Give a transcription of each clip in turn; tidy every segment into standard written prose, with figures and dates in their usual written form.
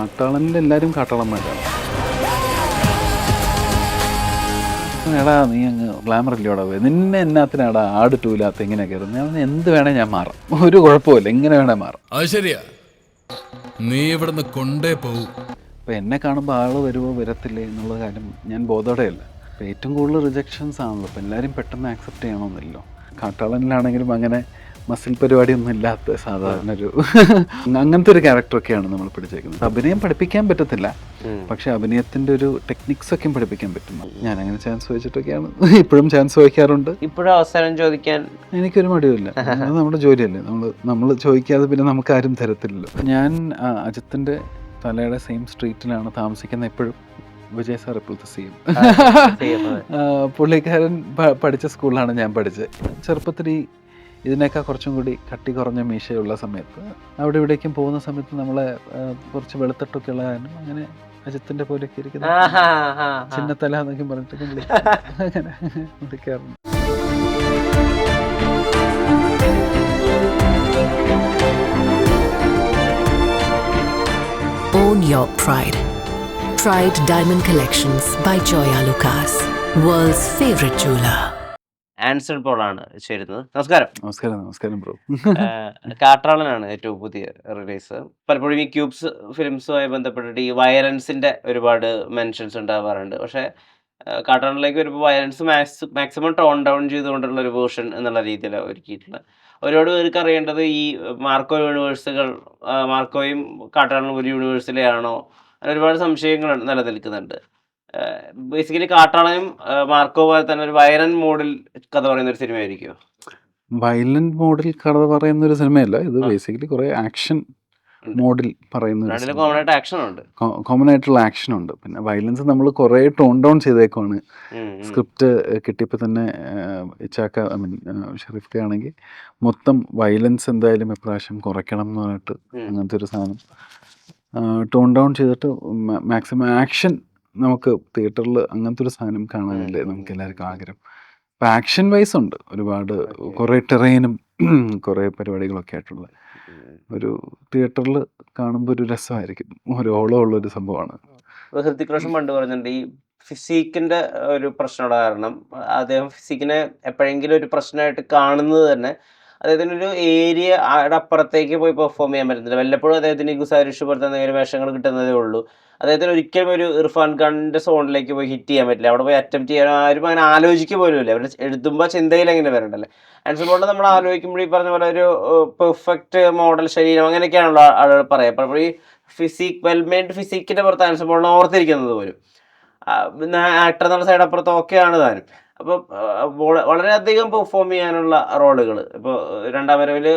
കാട്ടാളനിൽ എല്ലാവരും കാട്ടാളന്മാരാണ്. എടാ നീ അങ്ങ് ഗ്ലാമർ ഇല്ലയോടാ പോയി, നിന്നെ എന്നാത്തിനാടാ ആട് ടൂലാത്ത ഇങ്ങനെ കയറുന്നത്? ഞാൻ എന്ത് വേണേ ഞാൻ മാറാം, ഒരു കുഴപ്പമില്ല, ഇങ്ങനെ വേണേ മാറാം. അത് ശരിയാ, നീ ഇവിടുന്ന് കൊണ്ടേ പോവും. അപ്പോൾ എന്നെ കാണുമ്പോൾ ആൾ വരുമോ വരത്തില്ലേ എന്നുള്ള കാര്യം ഞാൻ ബോധോടെയല്ല. അപ്പോൾ ഏറ്റവും കൂടുതൽ റിജക്ഷൻസ് ആണല്ലോ, അപ്പോൾ എല്ലാവരും പെട്ടെന്ന് ആക്സെപ്റ്റ് ചെയ്യണമെന്നില്ലല്ലോ. കാട്ടാളനിലാണെങ്കിലും അങ്ങനെ മസിൽ പരിപാടിയൊന്നും ഇല്ലാത്ത സാധാരണ ഒരു അങ്ങനത്തെ ഒരു ക്യാരക്ടറൊക്കെയാണ് നമ്മൾ പിടിച്ചേക്കുന്നത്. അഭിനയം പഠിപ്പിക്കാൻ പറ്റത്തില്ല, പക്ഷെ അഭിനയത്തിൻ്റെ ഒരു ടെക്നിക്സ് ഒക്കെ പഠിപ്പിക്കാൻ പറ്റുന്നു. ഞാൻ അങ്ങനെ ചാൻസ് ചോദിച്ചിട്ടൊക്കെയാണ്, ഇപ്പോഴും ചാൻസ് ചോദിക്കാറുണ്ട്. ഇപ്പോഴും അവസരം ചോദിക്കാൻ എനിക്കൊരു മടിയുമില്ല, അത് നമ്മുടെ ജോലിയല്ലേ. നമ്മൾ ചോദിക്കാതെ പിന്നെ നമുക്ക് ആരും തരത്തില്ലല്ലോ. ഞാൻ അജിത്തിൻ്റെ തലയുടെ സെയിം സ്ട്രീറ്റിലാണ് താമസിക്കുന്നത് ഇപ്പോഴും. വിജയ് സാർ ഇപ്പോഴത്തെ സെയിം പുള്ളിക്കാരൻ പഠിച്ച സ്കൂളിലാണ് ഞാൻ പഠിച്ചത്. ചെറുപ്പത്തിൽ ഇതിനേക്കാൾ കുറച്ചും കൂടി കട്ടി കുറഞ്ഞ മീശയുള്ള സമയത്ത് അവിടെ ഇവിടേക്കും പോകുന്ന സമയത്ത് നമ്മളെ കുറച്ച് വെളുത്തട്ടൊക്കെ ഉള്ള കാരണം അങ്ങനെ അജിത്തിന്റെ പോലെയൊക്കെ ഇരിക്കുന്ന ചിന്നത്തല എന്നൊക്കെ പറഞ്ഞിട്ടൊക്കെ അങ്ങനെ വിളിക്കാറുണ്ട്. Own your pride. Pride Diamond Collections by Joya Lucas, world's favorite jeweler. Anson പോളാണ് ചേരുന്നത്. നമസ്കാരം. നമസ്കാരം ബ്രോ. കാട്ടാളനാണ് ഏറ്റവും പുതിയ റിലീസ്. പലപ്പോഴും ഈ ക്യൂബ്സ് ഫിലിംസുമായി ബന്ധപ്പെട്ടിട്ട് ഈ വയലൻസിന്റെ ഒരുപാട് മെൻഷൻസ് ഉണ്ടാവാറുണ്ട്. പക്ഷേ കാട്ടാളനിലേക്ക് വരുമ്പോൾ വയലൻസ് മാക്സിമം ടോൺ ഡൗൺ ചെയ്തുകൊണ്ടുള്ള ഒരു വേർഷൻ എന്നുള്ള രീതിയിലാണ് ഒരുക്കിയിട്ടുള്ളത്. ഒരുപാട് പേർക്ക് അറിയേണ്ടത് ഈ മാർക്കോ യൂണിവേഴ്സുകൾ, മാർക്കോയും കാട്ടാളനും ഒരു യൂണിവേഴ്സിലെയാണോ, അങ്ങനെ ഒരുപാട് സംശയങ്ങൾ നിലനിൽക്കുന്നുണ്ട്. ബേസിക്കലി കാട്ടാളനും മാർക്കോ പോലെ തന്നെ ഒരു വയലന്റ് മോഡിൽ കഥ പറയുന്ന ഒരു സിനിമയായിരിക്കും. വയലന്റ് മോഡിൽ കഥ പറയുന്ന ഒരു സിനിമയല്ല ഇത്. ബേസിക്കലി കുറെ ആക്ഷൻ മോഡിൽ പറയുന്ന കോമൺ ആയിട്ടുള്ള ആക്ഷൻ ഉണ്ട്. പിന്നെ വയലൻസ് നമ്മൾ കുറേ ടോൺ ഡൗൺ ചെയ്തേക്കുവാണ്. സ്ക്രിപ്റ്റ് കിട്ടിയപ്പോൾ തന്നെ ഇച്ചാക്ക ഷെരീഫ് ആണെങ്കിൽ മൊത്തം വയലൻസ് എന്തായാലും ഇപ്രാവശ്യം കുറയ്ക്കണം എന്ന് പറഞ്ഞിട്ട് അങ്ങനത്തെ ഒരു സാധനം ടോൺ ഡൗൺ ചെയ്തിട്ട് മാക്സിമം ആക്ഷൻ നമുക്ക് തിയേറ്ററിൽ അങ്ങനത്തെ ഒരു സാധനം കാണാനല്ലേ നമുക്ക് എല്ലാവർക്കും ആഗ്രഹം. അപ്പം ആക്ഷൻ വൈസ് ഉണ്ട് ഒരുപാട്, കുറേ ടെറൈനും കുറേ പരിപാടികളൊക്കെ ആയിട്ടുള്ള ഒരു തിയേറ്ററിൽ കാണുമ്പോൾ ഒരു രസമായിരിക്കും. ഒരു ഓളമുള്ളൊരു സംഭവമാണ്. ഹൃതിക് റോഷൻ പണ്ട് പറഞ്ഞിട്ടുണ്ട് ഈ ഫിസിക്കിന്റെ ഒരു പ്രശ്നമുള്ള കാരണം അദ്ദേഹം ഫിസിക്കിനെ എപ്പോഴെങ്കിലും ഒരു പ്രശ്നമായിട്ട് കാണുന്നത് തന്നെ അദ്ദേഹത്തിന് ഒരു ഏരിയ അപ്പുറത്തേക്ക് പോയി പെർഫോം ചെയ്യാൻ പറ്റുന്നില്ല. വല്ലപ്പോഴും അദ്ദേഹത്തിന് ഗുസാരിഷ് പോലത്തെ എന്തെങ്കിലും വേഷങ്ങൾ കിട്ടുന്നതേ ഉള്ളൂ. അദ്ദേഹത്തിന് ഒരിക്കലും ഒരു ഇർഫാൻ ഖാന്റെ സോണിലേക്ക് പോയി ഹിറ്റ് ചെയ്യാൻ പറ്റില്ല. അവിടെ പോയി അറ്റംപ്റ്റ് ചെയ്യാൻ ആരും അങ്ങനെ ആലോചിക്കുക പോലും ഇല്ല. അവർ എഴുതുമ്പോൾ ചിന്തയിൽ എങ്ങനെ വരണ്ടല്ലേ. ആൻസർ പോലെ നമ്മൾ ആലോചിക്കുമ്പോൾ ഈ പറഞ്ഞ പോലെ ഒരു പെർഫെക്റ്റ് മോഡൽ ശരീരം അങ്ങനെയൊക്കെയാണല്ലോ ആളുകൾ പറയാം. അപ്പോൾ ഈ വെൽമെയ്ഡ് ഫിസിക്കിന്റെ പുറത്ത് ആൻസർ പോലെ ഓർത്തിരിക്കുന്നത് പോലും ആക്ടർ എന്നുള്ള സൈഡ് അപ്പുറത്ത് ഓക്കെയാണ് താനും. അപ്പോൾ വളരെയധികം പെർഫോം ചെയ്യാനുള്ള റോളുകൾ ഇപ്പോൾ രണ്ടാം വരവിൽ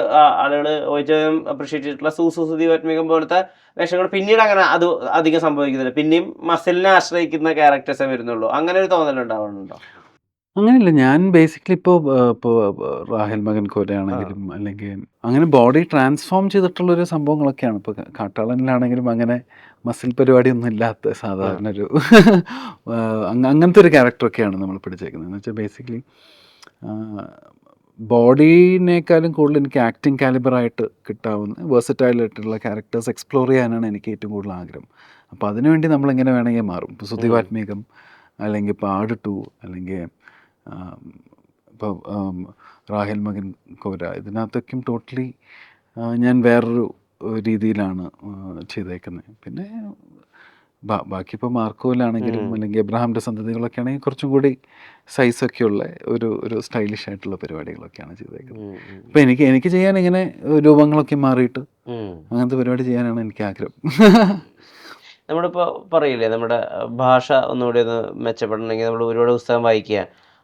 ആളുകൾ ഏറ്റവും അപ്രീഷിയേറ്റ് ചെയ്തിട്ടുള്ള സുദീപാത്മികം പോലത്തെ വേഷങ്ങൾ പിന്നീട് അങ്ങനെ അത് അധികം സംഭവിക്കുന്നില്ല. പിന്നെയും മസിലിനെ ആശ്രയിക്കുന്ന ക്യാരക്ടേഴ്സേ വരുന്നുള്ളൂ. അങ്ങനെ ഒരു തോന്നലുണ്ടാവുന്നുണ്ടോ? അങ്ങനെയില്ല. ഞാൻ ബേസിക്കലി ഇപ്പോൾ റാഹേൽ മകൻ കോരയാണെങ്കിലും അല്ലെങ്കിൽ അങ്ങനെ ബോഡി ട്രാൻസ്ഫോം ചെയ്തിട്ടുള്ളൊരു സംഭവങ്ങളൊക്കെയാണ്. ഇപ്പോൾ കാട്ടാളനിലാണെങ്കിലും അങ്ങനെ മസിൽ പരിപാടിയൊന്നും ഇല്ലാത്ത സാധാരണ ഒരു അങ്ങനത്തെ ഒരു ക്യാരക്ടറൊക്കെയാണ് നമ്മൾ പിടിച്ചേക്കുന്നത്. എന്ന് വെച്ചാൽ ബേസിക്കലി ബോഡീനേക്കാളും കൂടുതൽ എനിക്ക് ആക്ടിങ് കാലിബറായിട്ട് കിട്ടാവുന്ന വേഴ്സറ്റൈലായിട്ടുള്ള ക്യാരക്ടേഴ്സ് എക്സ്പ്ലോർ ചെയ്യാനാണ് എനിക്ക് ഏറ്റവും കൂടുതൽ ആഗ്രഹം. അപ്പോൾ അതിനുവേണ്ടി നമ്മളെങ്ങനെ വേണമെങ്കിൽ മാറും. ഇപ്പോൾ സുദീപാത്മികം അല്ലെങ്കിൽ ഇപ്പോൾ ആട് 2 അല്ലെങ്കിൽ ഇപ്പോൾ റാഹേൽ മകൻ കോര, ഇതിനകത്തൊക്കെയും ടോട്ടലി ഞാൻ വേറൊരു രീതിയിലാണ് ചെയ്തേക്കുന്നത്. പിന്നെ ബാക്കി ഇപ്പോൾ മാർക്കോയിലാണെങ്കിലും അല്ലെങ്കിൽ എബ്രഹാമിൻ്റെ സന്തതികളൊക്കെ ആണെങ്കിൽ കുറച്ചും കൂടി സൈസൊക്കെയുള്ള ഒരു സ്റ്റൈലിഷ് ആയിട്ടുള്ള പരിപാടികളൊക്കെയാണ് ചെയ്തേക്കുന്നത്. അപ്പോൾ എനിക്ക് ചെയ്യാൻ ഇങ്ങനെ രൂപങ്ങളൊക്കെ മാറിയിട്ട് അങ്ങനത്തെ പരിപാടി ചെയ്യാനാണ് എനിക്ക് ആഗ്രഹം. നമ്മളിപ്പോൾ പറയില്ലേ നമ്മുടെ ഭാഷ ഒന്നുകൂടി ഒന്ന് മെച്ചപ്പെടണമെങ്കിൽ നമ്മൾ ഒരുപാട് പുസ്തകം വായിക്കുക,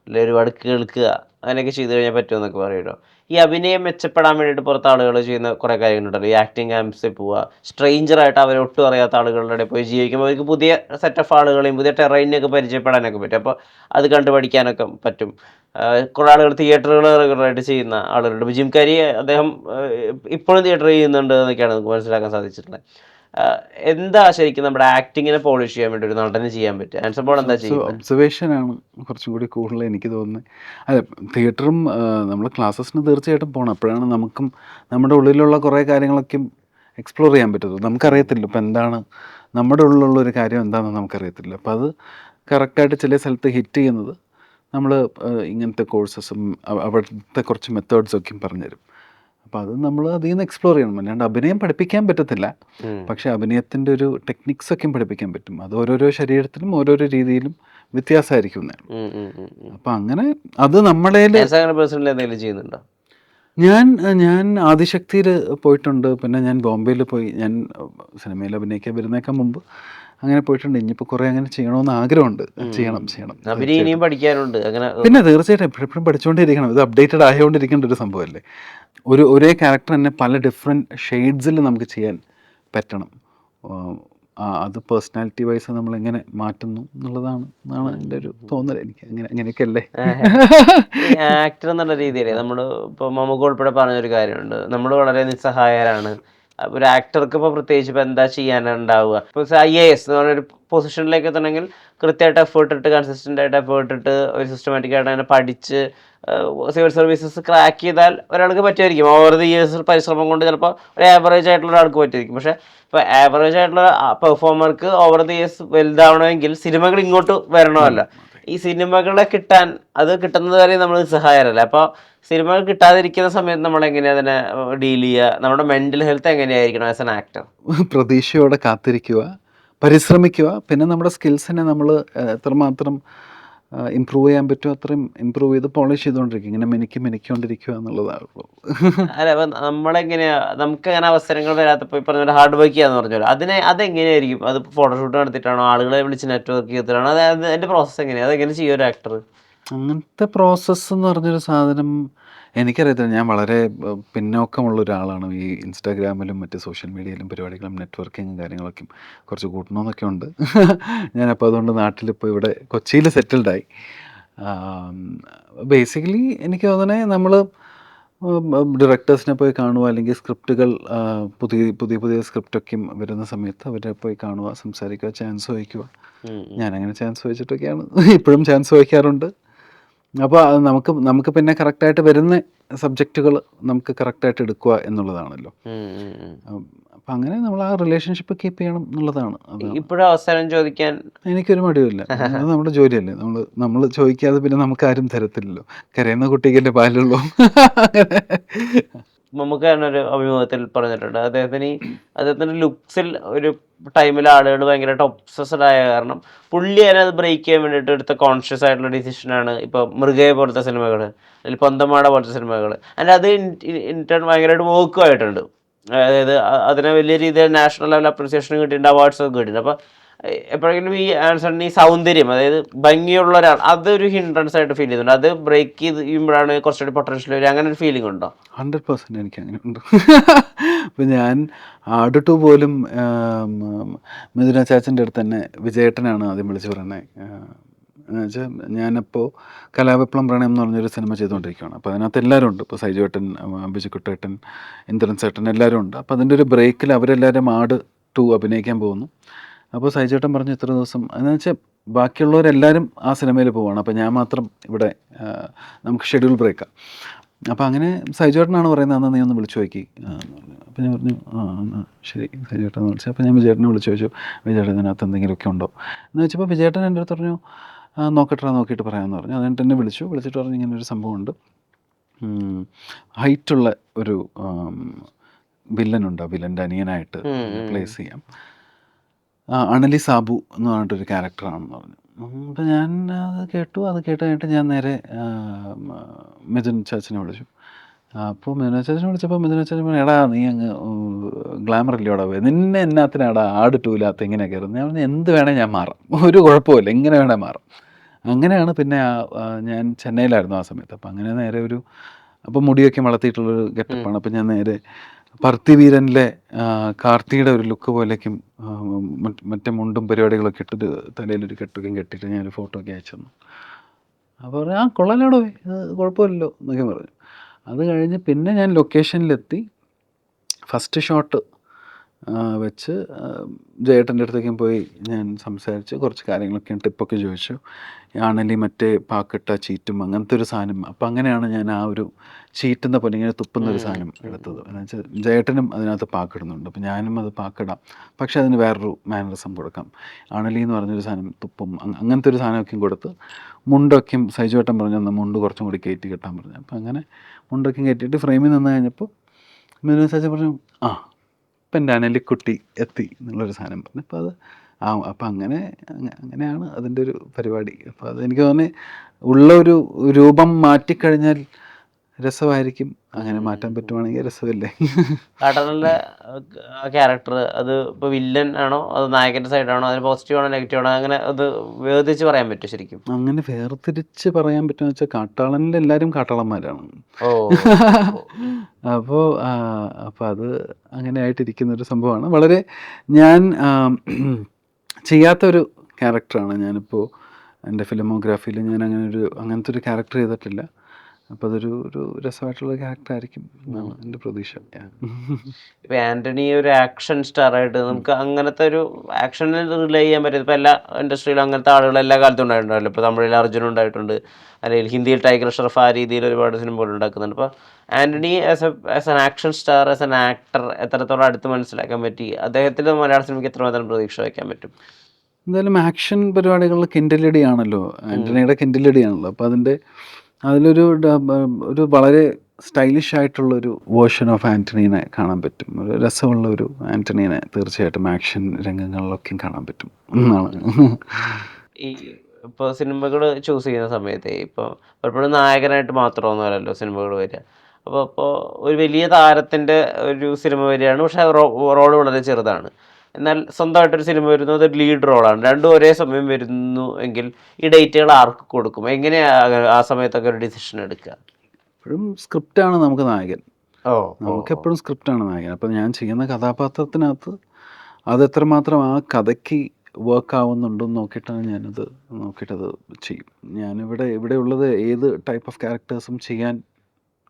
അല്ലെങ്കിൽ ഒരുപാട് കേൾക്കുക, അങ്ങനെയൊക്കെ ചെയ്തു കഴിഞ്ഞാൽ പറ്റുമെന്നൊക്കെ പറയുമല്ലോ. ഈ അഭിനയം മെച്ചപ്പെടാൻ വേണ്ടിയിട്ട് പുറത്ത് ആളുകൾ ചെയ്യുന്ന കുറേ കാര്യങ്ങളുണ്ടല്ലോ. ഈ ആക്ടിങ് ക്യാമ്പ്സിൽ പോവുക, സ്ട്രേഞ്ചറായിട്ട് അവരെ ഒട്ടും അറിയാത്ത ആളുകളുടെ ഇടയിൽ പോയി ജീവിക്കുമ്പോൾ അവർക്ക് പുതിയ സെറ്റ് ഓഫ് ആളുകളെയും പുതിയ ടെറൈനൊക്കെ പരിചയപ്പെടാനൊക്കെ പറ്റും. അപ്പോൾ അത് കണ്ടുപഠിക്കാനൊക്കെ പറ്റും. കുറേ ആളുകൾ തിയേറ്ററുകൾ റെഗുലറായിട്ട് ചെയ്യുന്ന ആളുകളുണ്ട്. ജിം കാരി അദ്ദേഹം ഇപ്പോഴും തിയേറ്റർ ചെയ്യുന്നുണ്ട് എന്നൊക്കെയാണ് നമുക്ക് മനസ്സിലാക്കാൻ സാധിച്ചിട്ടുള്ളത്. എന്താ ശരിക്കും നമ്മുടെ ആക്ടിങ്ങിനെ പോളിഷ് ചെയ്യാൻ വേണ്ടി ഒരു നടന് ചെയ്യാൻ പറ്റുക? ആൻസർ ബോൾ എന്താ ചെയ്യുന്നത്? ഒബ്സർവേഷനാണ് കുറച്ചും കൂടി കൂടുതൽ എനിക്ക് തോന്നുന്നത്. അതെ, തിയേറ്ററും നമ്മൾ ക്ലാസ്സസിന് തീർച്ചയായിട്ടും പോകണം. അപ്പോഴാണ് നമുക്കും നമ്മുടെ ഉള്ളിലുള്ള കുറേ കാര്യങ്ങളൊക്കെ എക്സ്പ്ലോർ ചെയ്യാൻ പറ്റത്തുള്ളൂ. നമുക്കറിയത്തില്ല ഇപ്പം എന്താണ് നമ്മുടെ ഉള്ളിലുള്ളൊരു കാര്യം എന്താണെന്ന് നമുക്കറിയത്തില്ല. അപ്പം അത് കറക്റ്റായിട്ട് ചില സ്ഥലത്ത് ഹിറ്റ് ചെയ്യുന്നത് നമ്മൾ ഇങ്ങനത്തെ കോഴ്സസും അവിടുത്തെ കുറച്ച് മെത്തേഡ്സൊക്കെയും പറഞ്ഞുതരും. അപ്പോൾ അത് നമ്മൾ അതിൽ നിന്ന് എക്സ്പ്ലോർ ചെയ്യണം. അല്ലാണ്ട് അഭിനയം പഠിപ്പിക്കാൻ പറ്റത്തില്ല, പക്ഷേ അഭിനയത്തിൻ്റെ ഒരു ടെക്നിക്സൊക്കെയും പഠിപ്പിക്കാൻ പറ്റും. അത് ഓരോരോ ശരീരത്തിലും ഓരോരോ രീതിയിലും വ്യത്യാസമായിരിക്കും. അപ്പം അങ്ങനെ അത് നമ്മളേൽ പേഴ്സണലി എന്തെങ്കിലും ചെയ്യുന്നുണ്ടോ? ഞാൻ ആദിശക്തിയിൽ പോയിട്ടുണ്ട്. പിന്നെ ഞാൻ ബോംബെയിൽ പോയി. ഞാൻ സിനിമയിൽ അഭിനയിക്കാൻ വരുന്നേക്കാൾ മുമ്പ് അങ്ങനെ പോയിട്ടുണ്ട്. ഇനിയിപ്പോൾ കുറേ അങ്ങനെ ചെയ്യണമെന്ന് ആഗ്രഹമുണ്ട്. ചെയ്യണം. ഇനിയും പഠിക്കാനുണ്ട് അങ്ങനെ. പിന്നെ തീർച്ചയായിട്ടും എപ്പോഴും പഠിച്ചുകൊണ്ടിരിക്കണം. ഇത് അപ്ഡേറ്റഡ് ആയതുകൊണ്ടിരിക്കേണ്ട ഒരു സംഭവമല്ലേ. ഒരേ ക്യാരക്ടർ തന്നെ പല ഡിഫറെൻറ്റ് ഷെയ്ഡ്സിൽ നമുക്ക് ചെയ്യാൻ പറ്റണം. അത് പേഴ്സണാലിറ്റി വൈസ് നമ്മളെങ്ങനെ മാറ്റുന്നു എന്നാണ് എൻ്റെ ഒരു തോന്നൽ. എനിക്ക് അങ്ങനെയൊക്കെ അല്ലേ. ആക്ടർ എന്നുള്ള രീതിയിൽ നമ്മൾ ഇപ്പോൾ മമ്മൂക്ക ഉൾപ്പെടെ പറഞ്ഞൊരു കാര്യമുണ്ട്, നമ്മൾ വളരെ നിസ്സഹായരാണ്. ഒരു ആക്ടർക്ക് ഇപ്പോൾ പ്രത്യേകിച്ച് ഇപ്പോൾ എന്താ ചെയ്യാനുണ്ടാവുക. ഇപ്പോൾ IAS എന്ന് പറഞ്ഞൊരു പൊസിഷനിലേക്ക് എത്തണമെങ്കിൽ കൃത്യമായിട്ട് എഫേർട്ട് ഇട്ട്, കൺസിസ്റ്റൻ്റ് ആയിട്ട് എഫേർട്ട് ഇട്ട്, ഒരു സിസ്റ്റമാറ്റിക് ആയിട്ട് അങ്ങനെ പഠിച്ച് സിവിൽ സർവീസസ് ക്രാക്ക് ചെയ്താൽ ഒരാൾക്ക് പറ്റുമായിരിക്കും. ഓവർ ദി ഇയേഴ്സ് പരിശ്രമം കൊണ്ട് ചിലപ്പോൾ ഒരു ആവറേജ് ആയിട്ടുള്ള ഒരാൾക്ക് പറ്റുമായിരിക്കും. പക്ഷേ ഇപ്പോൾ ആവറേജ് ആയിട്ടുള്ള പെർഫോമർക്ക് ഓവർ ദി ഇയേഴ്സ് വലുതാവണമെങ്കിൽ സിനിമകൾ ഇങ്ങോട്ട് വരണമല്ലോ. ഈ സിനിമകളെ കിട്ടുന്നത് വരെ നമ്മൾ സഹായരല്ല. അപ്പോൾ സിനിമകൾ കിട്ടാതിരിക്കുന്ന സമയത്ത് നമ്മൾ എങ്ങനെയാണ് അതിനെ ഡീൽ ചെയ്യുക? നമ്മുടെ മെൻ്റൽ ഹെൽത്ത് എങ്ങനെയായിരിക്കണം ആസ് എൻ ആക്ടർ? പ്രതീക്ഷയോടെ കാത്തിരിക്കുക, പരിശ്രമിക്കുക. പിന്നെ നമ്മുടെ സ്കിൽസിനെ നമ്മൾ എത്രമാത്രം ഇമ്പ്രൂവ് ചെയ്യാൻ പറ്റുമോ അത്രയും ഇമ്പ്രൂവ് ചെയ്ത് പോളിഷ് ചെയ്തുകൊണ്ടിരിക്കുക. ഇങ്ങനെ മെനിക്കൊണ്ടിരിക്കുക എന്നുള്ളതാണുള്ളൂ. അല്ല, അപ്പം നമ്മളെങ്ങനെയാ, നമുക്ക് അങ്ങനെ അവസരങ്ങൾ വരാത്തപ്പോൾ ഈ പറഞ്ഞ ഹാർഡ് വർക്ക് ചെയ്യാന്ന് പറഞ്ഞല്ലോ, അതെങ്ങനെയായിരിക്കും? അത് ഫോട്ടോഷൂട്ട് നടത്തിയിട്ടാണോ, ആളുകളെ വിളിച്ച് നെറ്റ്വർക്ക് ചെയ്തിട്ടാണോ? അതിൻ്റെ പ്രോസസ്സ് എങ്ങനെയാണ്? അതെങ്ങനെ ചെയ്യും ഒരു ആക്ടർ? അങ്ങനത്തെ പ്രോസസ്സ് എന്ന് പറഞ്ഞൊരു സാധനം എനിക്കറിയത്തില്ല. ഞാൻ വളരെ പിന്നോക്കമുള്ള ഒരാളാണ്. ഈ ഇൻസ്റ്റാഗ്രാമിലും മറ്റ് സോഷ്യൽ മീഡിയയിലും പരിപാടികളും നെറ്റ്വർക്കിങ്ങും കാര്യങ്ങളൊക്കെ കുറച്ച് കൂട്ടണമെന്നൊക്കെ ഉണ്ട്. ഞാനപ്പോൾ അതുകൊണ്ട് നാട്ടിലിപ്പോൾ ഇവിടെ കൊച്ചിയിൽ സെറ്റിൽഡായി. ബേസിക്കലി എനിക്ക് തോന്നണേ നമ്മൾ ഡയറക്ടേഴ്സിനെ പോയി കാണുക, അല്ലെങ്കിൽ സ്ക്രിപ്റ്റുകൾ പുതിയ സ്ക്രിപ്റ്റൊക്കെയും വരുന്ന സമയത്ത് അവരെ പോയി കാണുക, സംസാരിക്കുക, ചാൻസ് ചോദിക്കുക. ഞാനങ്ങനെ ചാൻസ് ചോദിച്ചിട്ടൊക്കെയാണ്, ഇപ്പോഴും ചാൻസ് ചോദിക്കാറുണ്ട്. അപ്പോൾ അത് നമുക്ക് പിന്നെ കറക്റ്റായിട്ട് വരുന്ന സബ്ജക്റ്റുകൾ നമുക്ക് കറക്റ്റായിട്ട് എടുക്കുക എന്നുള്ളതാണല്ലോ. അപ്പം അങ്ങനെ നമ്മൾ ആ റിലേഷൻഷിപ്പ് കീപ്പ് ചെയ്യണം എന്നുള്ളതാണ്. ഇപ്പോഴും അവസരം ചോദിക്കാൻ എനിക്കൊരു മടിയുമില്ല. അത് നമ്മുടെ ജോലിയല്ലേ. നമ്മൾ ചോദിക്കാതെ പിന്നെ നമുക്ക് ആരും തരത്തില്ലല്ലോ. കരയുന്ന കുട്ടിക്കല്ലേ പാലുള്ളൂ. നമുക്ക് തന്നെ ഒരു അഭിമുഖത്തിൽ പറഞ്ഞിട്ടുണ്ട്, അദ്ദേഹത്തിൻ്റെ ലുക്സിൽ ഒരു ടൈമിൽ ആളുകൾ ഭയങ്കരമായിട്ട് ഒബ്സസ്ഡ് ആയ കാരണം പുള്ളി അതിനത് ബ്രേക്ക് ചെയ്യാൻ വേണ്ടിയിട്ട് എടുത്ത കോൺഷ്യസ് ആയിട്ടുള്ള ഡിസിഷനാണ് ഇപ്പോൾ മൃഗയെ പോലത്തെ സിനിമകൾ, അല്ലെങ്കിൽ പൊന്തമാട പോലത്തെ സിനിമകൾ. അതിൻ്റെ അത് ഇൻറ്റേൺ ഭയങ്കരമായിട്ട് വർക്കും ആയിട്ടുണ്ട്. അതായത് അതിനെ വലിയ രീതിയിൽ നാഷണൽ ലെവൽ അപ്രിസിയേഷൻ കിട്ടിയിട്ടുണ്ട്, അവാർഡ്സ് ഒക്കെ കിട്ടിയിട്ടുണ്ട്. അപ്പോൾ എപ്പോഴെങ്കിലും ഈ ആൻസറിന് ഈ സൗന്ദര്യം, അതായത് ഭംഗിയുള്ള ഒരാൾ, അതൊരു ഹിൻഡ്രൻസ് ആയിട്ട് ഫീൽ ചെയ്യുന്നുണ്ട്. അത് ബ്രേക്ക് ചെയ്യുമ്പോഴാണ് കുറച്ചുകൂടി പൊട്ടൻഷ്യൽ വരിക. അങ്ങനെ ഒരു ഫീലിംഗ് ഉണ്ടോ? 100% എനിക്ക് അങ്ങനെ ഉണ്ട്. ഇപ്പം ഞാൻ ആട് 2 പോലും മിഥുന ചാച്ചൻ്റെ അടുത്ത് തന്നെ വിജയേട്ടനാണ് ആദ്യം വിളിച്ച് പറയുന്നത്. എന്നുവെച്ചാൽ ഞാനപ്പോൾ കലാവിപ്ലവം പ്രണയം എന്ന് പറഞ്ഞൊരു സിനിമ ചെയ്തുകൊണ്ടിരിക്കുകയാണ്. അപ്പോൾ അതിനകത്ത് എല്ലാവരും ഉണ്ട്. ഇപ്പോൾ സൈജുവേട്ടൻ, ബിജുക്കുട്ടേട്ടൻ, ഇന്ദ്രൻ ചേട്ടൻ എല്ലാവരും ഉണ്ട്. അപ്പോൾ അതിൻ്റെ ഒരു ബ്രേക്കിൽ അവരെല്ലാവരും ആട് 2 അഭിനയിക്കാൻ പോകുന്നു. അപ്പോൾ സൈജുവേട്ടൻ പറഞ്ഞു ഇത്ര ദിവസം, എന്ന് വെച്ചാൽ ബാക്കിയുള്ളവരെല്ലാവരും ആ സിനിമയിൽ പോവുകയാണ്, അപ്പോൾ ഞാൻ മാത്രം ഇവിടെ, നമുക്ക് ഷെഡ്യൂൾ ബ്രേക്കാണ്. അപ്പോൾ അങ്ങനെ സൈജുവേട്ടനാണ് പറയുന്നത്, അന്ന് നീ ഒന്ന് വിളിച്ചു നോക്കി. അപ്പോൾ ഞാൻ പറഞ്ഞു ശരി സൈജുവേട്ടൻ എന്ന് വിളിച്ചു. അപ്പോൾ ഞാൻ വിജയേട്ടനെ വിളിച്ചു ചോദിച്ചു, വിജയേട്ടൻ ഇതിനകത്ത് എന്തെങ്കിലുമൊക്കെ ഉണ്ടോ എന്ന് വെച്ചപ്പോൾ വിജയേട്ടൻ എൻ്റെ അടുത്ത് പറഞ്ഞു നോക്കിയിട്ട് പറയാമെന്ന് പറഞ്ഞു. അതുകൊണ്ട് എന്നെ വിളിച്ചിട്ട് പറഞ്ഞു ഇങ്ങനെ ഒരു സംഭവമുണ്ട്, ഹൈറ്റുള്ള ഒരു വില്ലനുണ്ട്, വില്ലൻ്റെ അനിയനായിട്ട് പ്ലേസ് ചെയ്യാം, അണലി സാബു എന്ന് പറഞ്ഞിട്ടൊരു ക്യാരക്ടറാണെന്ന് പറഞ്ഞു. അപ്പോൾ ഞാൻ അത് കേട്ട് കഴിഞ്ഞിട്ട് ഞാൻ നേരെ മിഥുൻ ചാച്ചനെ വിളിച്ചു. അപ്പോൾ മിഥുന ചാച്ചനെ വിളിച്ചപ്പോൾ മിഥുന ചാച്ചൻ പറഞ്ഞു എടാ നീ അങ്ങ് ഗ്ലാമർ അല്ലയോടാ പോയത്, നിന്നെ എന്നാത്തിനാടാ ആട് 2 ഇങ്ങനെയൊക്കെ ആയിരുന്നു. ഞാൻ പറഞ്ഞു എന്ത് വേണേൽ ഞാൻ മാറാം, ഒരു കുഴപ്പമില്ല, എങ്ങനെ വേണേൽ മാറാം. അങ്ങനെയാണ് പിന്നെ ഞാൻ ചെന്നൈയിലായിരുന്നു ആ സമയത്ത്. അപ്പോൾ അങ്ങനെ നേരെ അപ്പോൾ മുടിയൊക്കെ വളർത്തിയിട്ടുള്ളൊരു ഗെറ്റപ്പാണ്. അപ്പോൾ ഞാൻ നേരെ പർത്തിവീരനിലെ കാർത്തിയുടെ ഒരു ലുക്ക് പോലേക്കും മറ്റേ മുണ്ടും പരിപാടികളൊക്കെ ഇട്ടിട്ട് തലയിലൊരു കെട്ടൊക്കെ കെട്ടിയിട്ട് ഞാനൊരു ഫോട്ടോ ഒക്കെ അയച്ചു തന്നു. അപ്പോൾ പറഞ്ഞു കൊള്ളാലോടോ, ഇത് കുഴപ്പമില്ലല്ലോ എന്നൊക്കെ പറഞ്ഞു. അത് കഴിഞ്ഞ് പിന്നെ ഞാൻ ലൊക്കേഷനിലെത്തി. ഫസ്റ്റ് ഷോട്ട് വെച്ച് ജയേട്ടൻ്റെ അടുത്തേക്കും പോയി ഞാൻ സംസാരിച്ച് കുറച്ച് കാര്യങ്ങളൊക്കെ ടിപ്പൊക്കെ ചോദിച്ചു. ആണലി മറ്റേ പാക്കിട്ട ചീറ്റും അങ്ങനത്തെ ഒരു സാധനം. അപ്പം അങ്ങനെയാണ് ഞാൻ ആ ഒരു ചീറ്റുന്ന പോലെ ഇങ്ങനെ തുപ്പുന്ന ഒരു സാധനം എടുത്തത്. എന്ന് വെച്ചാൽ ജയേട്ടനും അതിനകത്ത് പാക്കിടുന്നുണ്ട്, അപ്പം ഞാനും അത് പാക്കിടാം, പക്ഷെ അതിന് വേറൊരു മാനറിസം കൊടുക്കാം. ആണലി എന്ന് പറഞ്ഞൊരു സാധനം തുപ്പും, അങ്ങനത്തെ ഒരു സാധനമൊക്കെയും കൊടുത്ത് മുണ്ടൊക്കെയും സൈജുവേട്ടൻ പറഞ്ഞു തന്ന മുണ്ട് കുറച്ചും കൂടി കയറ്റി കെട്ടാൻ പറഞ്ഞു. അപ്പം അങ്ങനെ മുണ്ടൊക്കെയും കയറ്റിയിട്ട് ഫ്രെയിമിൽ നിന്ന് കഴിഞ്ഞപ്പോൾ മിഥുൻ സാജ പറഞ്ഞു, ആ ഇപ്പം എൻ്റെ അനലിക്കുട്ടി എത്തി എന്നുള്ളൊരു സാധനം പറഞ്ഞു. അപ്പോൾ അത് അപ്പം അങ്ങനെയാണ് അതിൻ്റെ ഒരു പരിപാടി. അപ്പോൾ അതെനിക്ക് തോന്നുന്നത് ഉള്ള ഒരു രൂപം മാറ്റിക്കഴിഞ്ഞാൽ രസമായിരിക്കും. അങ്ങനെ മാറ്റാൻ പറ്റുവാണെങ്കിൽ രസമില്ലേ. കാട്ടാളനിലെ ക്യാരക്ടർ അത് ഇപ്പോൾ വില്ലൻ ആണോ അത് നായകൻ്റെ സൈഡാണോ, അതിന് പോസിറ്റീവ് ആണോ നെഗറ്റീവ് ആണോ, അങ്ങനെ അത് വേർതിരിച്ച് പറയാൻ പറ്റും ശരിക്കും? അങ്ങനെ വേർതിരിച്ച് പറയാൻ പറ്റുമെന്ന് വെച്ചാൽ കാട്ടാളനിൽ എല്ലാവരും കാട്ടാളന്മാരാണ്. ഓ അപ്പോൾ അത് അങ്ങനെ ആയിട്ടിരിക്കുന്നൊരു സംഭവമാണ്. വളരെ ഞാൻ ചെയ്യാത്തൊരു ക്യാരക്ടറാണ്. ഞാനിപ്പോൾ എൻ്റെ ഫിലിമോഗ്രാഫിയിൽ ഞാൻ അങ്ങനത്തെ ഒരു ക്യാരക്ടർ ചെയ്തിട്ടില്ല. അപ്പോൾ അതൊരു രസമായിട്ടുള്ള ക്യാരക്ടറായിരിക്കും എന്നാണ് എൻ്റെ പ്രതീക്ഷ. ഇപ്പം ആൻ്റണി ഒരു ആക്ഷൻ സ്റ്റാർ ആയിട്ട് നമുക്ക് അങ്ങനത്തെ ഒരു ആക്ഷനിൽ റിലേ ചെയ്യാൻ പറ്റും. ഇപ്പോൾ എല്ലാ ഇൻഡസ്ട്രിയിലും അങ്ങനത്തെ ആളുകൾ എല്ലാ കാലത്തും ഉണ്ടായിട്ടുണ്ടല്ലോ. ഇപ്പോൾ തമിഴിൽ അർജുൻ ഉണ്ടായിട്ടുണ്ട്, അല്ലെങ്കിൽ ഹിന്ദിയിൽ ടൈഗർ ഷറഫ്, ആ രീതിയിൽ ഒരുപാട് സിനിമകൾ ഉണ്ടാക്കുന്നുണ്ട്. അപ്പോൾ Antony as an action star, as an actor എത്രത്തോളം അടുത്ത് മനസ്സിലാക്കാൻ പറ്റി, അദ്ദേഹത്തിൽ മലയാള സിനിമയ്ക്ക് എത്രമാത്രം പ്രതീക്ഷ വയ്ക്കാൻ പറ്റും? എന്തായാലും ആക്ഷൻ പരിപാടികളിൽ കിൻഡിലടി ആണല്ലോ, ആൻ്റണിയുടെ കിൻഡിലടി ആണല്ലോ. അപ്പോൾ അതിലൊരു വളരെ സ്റ്റൈലിഷ് ആയിട്ടുള്ളൊരു വേർഷൻ ഓഫ് ആൻ്റണീനെ കാണാൻ പറ്റും. ഒരു രസമുള്ള ഒരു ആൻ്റണീനെ തീർച്ചയായിട്ടും ആക്ഷൻ രംഗങ്ങളിലൊക്കെയും കാണാൻ പറ്റും എന്നാണ്. ഈ ഇപ്പോൾ സിനിമകൾ ചൂസ് ചെയ്യുന്ന സമയത്ത് ഇപ്പോൾ പലപ്പോഴും നായകനായിട്ട് മാത്രമൊന്നുമല്ലല്ലോ സിനിമകൾ വരിക. അപ്പോൾ ഒരു വലിയ താരത്തിൻ്റെ ഒരു സിനിമ വരികയാണ്, പക്ഷേ റോൾ വളരെ ചെറുതാണ്. എന്നാൽ സ്വന്തമായിട്ടൊരു സിനിമ വരുന്നു, അതൊരു ലീഡ് റോളാണ്, രണ്ടും ഒരേ സമയം വരുന്നു എങ്കിൽ ഈ ഡേറ്റുകൾ ആർക്ക് കൊടുക്കും? എങ്ങനെയാണ് ആ സമയത്തൊക്കെ ഒരു ഡിസിഷൻ എടുക്കുക? എപ്പോഴും സ്ക്രിപ്റ്റാണ് നമുക്ക് നായകൻ. നമുക്കെപ്പോഴും സ്ക്രിപ്റ്റാണ് നായകൻ. അപ്പം ഞാൻ ചെയ്യുന്ന കഥാപാത്രത്തിനകത്ത് അത് എത്രമാത്രം ആ കഥയ്ക്ക് വർക്ക് ആവുന്നുണ്ടെന്ന് നോക്കിയിട്ടത് ചെയ്യും. ഇവിടെ ഉള്ളത് ഏത് ടൈപ്പ് ഓഫ് ക്യാരക്ടേഴ്സും ചെയ്യാൻ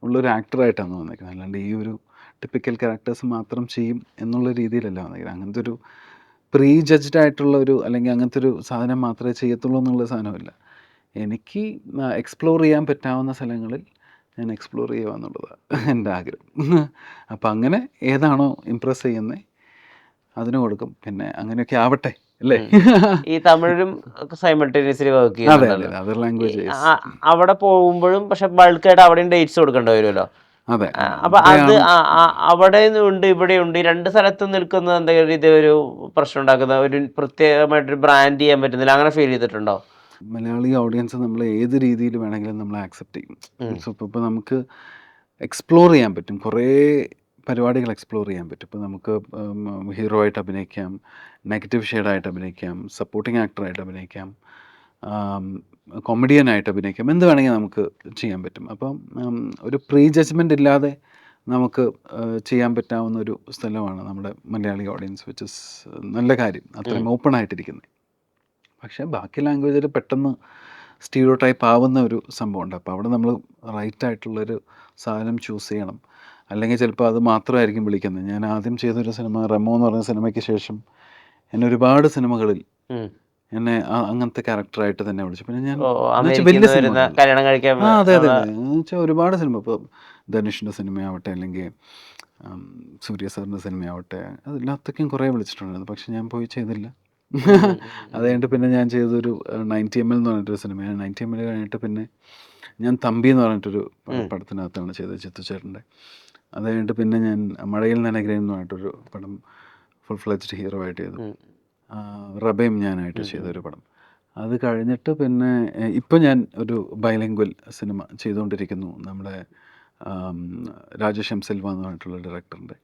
ഉള്ളൊരു ആക്ടറായിട്ടാണ് വന്നേക്കുന്നത്. അല്ലാണ്ട് ഈ ഒരു ടിപ്പിക്കൽ ക്യാരക്ടേഴ്സ് മാത്രം ചെയ്യും എന്നുള്ള രീതിയിലല്ല വന്നേക്കുന്നത്. അങ്ങനത്തെ ഒരു പ്രീ ജഡ്ജ്ഡ് ആയിട്ടുള്ള അല്ലെങ്കിൽ അങ്ങനത്തെ ഒരു സാധനം മാത്രമേ ചെയ്യത്തുള്ളൂ എന്നുള്ള സാധനമില്ല. എനിക്ക് എക്സ്പ്ലോർ ചെയ്യാൻ പറ്റാവുന്ന സ്ഥലങ്ങളിൽ ഞാൻ എക്സ്പ്ലോർ ചെയ്യുക എന്നുള്ളതാണ് എൻ്റെ ആഗ്രഹം. അപ്പം അങ്ങനെ ഏതാണോ ഇമ്പ്രസ് ചെയ്യുന്നത് അതിന് കൊടുക്കും. പിന്നെ അങ്ങനെയൊക്കെ ആവട്ടെ അല്ലേ. ഈ തമിഴിലും സൈമൾട്ടേനിയസ്ലി വർക്ക് ചെയ്യുന്നുണ്ടല്ലോ, അതർ ലാംഗ്വേജ് അവിടെ പോകുമ്പോഴും പക്ഷെ ബൾക്കായിട്ട് അവിടെയും ഡേറ്റ്സ് കൊടുക്കേണ്ടി വരുമല്ലോ. അതെ. അപ്പൊ അത് അവിടെ ഉണ്ട് ഇവിടെ ഉണ്ട്, ഈ രണ്ട് സ്ഥലത്തും നിൽക്കുന്ന എന്തെങ്കിലും രീതി ഒരു പ്രശ്നം ഉണ്ടാക്കുന്ന ഒരു പ്രത്യേകമായിട്ടൊരു ബ്രാൻഡ് ചെയ്യാൻ പറ്റുന്നില്ല, അങ്ങനെ ഫീൽ ചെയ്തിട്ടുണ്ടോ? മലയാളി ഓഡിയൻസ് നമ്മൾ ഏത് രീതിയിൽ വേണമെങ്കിലും നമ്മൾ ആക്സെപ്റ്റ് ചെയ്യും. സോ ഇപ്പോൾ നമുക്ക് എക്സ്പ്ലോർ ചെയ്യാൻ പറ്റും, കുറേ പരിപാടികൾ എക്സ്പ്ലോർ ചെയ്യാൻ പറ്റും. ഇപ്പോൾ നമുക്ക് ഹീറോ ആയിട്ട് അഭിനയിക്കാം, നെഗറ്റീവ് ഷെയ്ഡായിട്ട് അഭിനയിക്കാം, സപ്പോർട്ടിങ് ആക്ടറായിട്ട് അഭിനയിക്കാം, കൊമഡിയനായിട്ട് അഭിനയിക്കാം, എന്ത് വേണമെങ്കിൽ നമുക്ക് ചെയ്യാൻ പറ്റും. അപ്പം ഒരു പ്രീ ജഡ്ജ്മെൻ്റ് ഇല്ലാതെ നമുക്ക് ചെയ്യാൻ പറ്റാവുന്ന ഒരു സ്ഥലമാണ് നമ്മുടെ മലയാളി ഓഡിയൻസ്, വിച്ച് ഇസ് നല്ല കാര്യം, അത്രയും ഓപ്പൺ ആയിട്ടിരിക്കുന്നത്. പക്ഷേ ബാക്കി ലാംഗ്വേജിൽ പെട്ടെന്ന് സ്റ്റീരിയോ ടൈപ്പ് ആവുന്ന ഒരു സംഭവമുണ്ട്. അപ്പോൾ അവിടെ നമ്മൾ റൈറ്റായിട്ടുള്ളൊരു സാധനം ചൂസ് ചെയ്യണം. അല്ലെങ്കിൽ ചിലപ്പോൾ അത് മാത്രമായിരിക്കും വിളിക്കുന്നത്. ഞാൻ ആദ്യം ചെയ്തൊരു സിനിമ റെമോ എന്ന് പറഞ്ഞ സിനിമയ്ക്ക് ശേഷം എന്നെ ഒരുപാട് സിനിമകളിൽ എന്നെ അങ്ങനത്തെ ക്യാരക്ടറായിട്ട് തന്നെ വിളിച്ചു. പിന്നെ ഞാൻ വലിയ സിനിമ അതെ എന്ന് വെച്ചാൽ ഒരുപാട് സിനിമ, ഇപ്പോൾ ധനുഷിൻ്റെ സിനിമയാവട്ടെ അല്ലെങ്കിൽ സൂര്യ സാറിൻ്റെ സിനിമയാവട്ടെ, അതില്ലാത്തൊക്കെയും കുറേ വിളിച്ചിട്ടുണ്ടായിരുന്നു. പക്ഷെ ഞാൻ പോയി ചെയ്തില്ല. അത് കഴിഞ്ഞിട്ട് പിന്നെ ഞാൻ ചെയ്തൊരു 90 ml എന്ന് പറഞ്ഞിട്ടൊരു സിനിമയാണ്. 90 ml കഴിഞ്ഞിട്ട് പിന്നെ ഞാൻ തമ്പി എന്ന് പറഞ്ഞിട്ടൊരു പടത്തിനകത്താണ് ചെയ്തത്, ചിത്തുചേട്ടൻ്റെ. അത് കഴിഞ്ഞിട്ട് പിന്നെ ഞാൻ മഴയിൽ നനഗ്രഹം എന്ന് പറഞ്ഞിട്ടൊരു പടം ഫുൾ ഫ്ലെജ്ഡ് ഹീറോ ആയിട്ട് ചെയ്തു. റബയും ഞാനായിട്ട് ചെയ്തൊരു പടം. അത് കഴിഞ്ഞിട്ട് പിന്നെ ഇപ്പോൾ ഞാൻ ഒരു ബൈലിംഗ്വൽ സിനിമ ചെയ്തുകൊണ്ടിരിക്കുന്നു, നമ്മുടെ രാജേഷ് എം സിൽവ എന്ന് പറഞ്ഞിട്ടുള്ള ഡയറക്ടറിൻ്റെ.